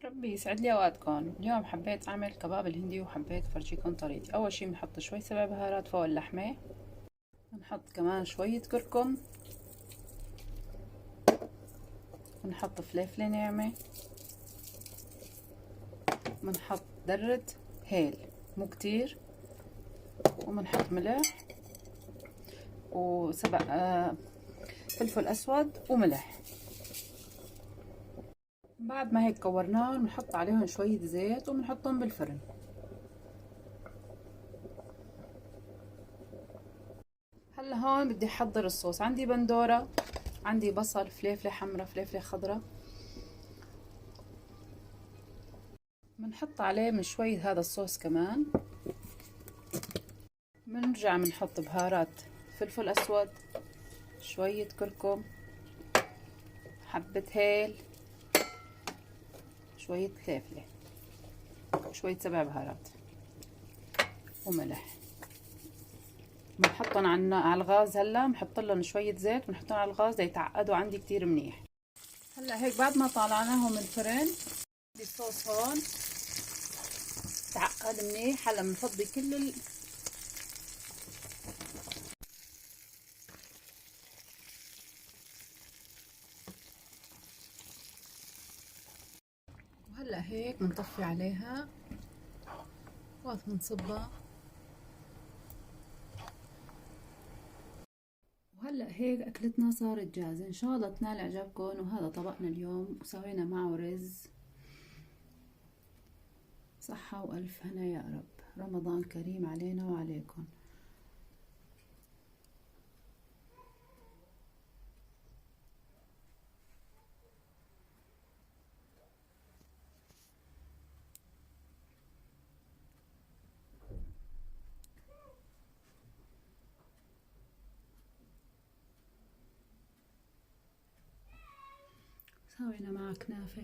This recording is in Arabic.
ربي يسعد لي اوقاتكم. اليوم حبيت اعمل كباب الهندي وحبيت افرجيكم طريقتي. اول شي بنحط شوي سبع بهارات فوق اللحمه، بنحط كمان شويه كركم، بنحط فلفله ناعمه، بنحط ذره هيل مو كتير، وبنحط ملح وسبع فلفل اسود وملح. بعد ما هيك كورناهم بنحط عليهم شويه زيت وبنحطهم بالفرن. هلا هون بدي احضر الصوص. عندي بندورة، عندي بصل، فليفلة حمرا، فليفلة خضرا. بنحط عليه من شوي هذا الصوص كمان. بنرجع بنحط بهارات فلفل اسود، شوية كركم، حبة هيل، شوية فليفلة، شوية سبع بهارات وملح. بنحطهم على الغاز. هلا بنحط لهم شوية زيت بنحطهم على الغاز ليتعقدوا عندي كتير منيح. هلا هيك بعد ما طلعناهم من الفرن عندي الصوص هون تعقد منيح. هلا بنفضي كل وهلا هيك بنطفي عليها وقت بنصبها. وهلا هيك اكلتنا صارت جاهزة. ان شاء الله تنال اعجابكم. وهذا طبقنا اليوم وسوينا معه رز. صحة والف هنا يا رب. رمضان كريم علينا وعليكم. سوينا معه كنافة.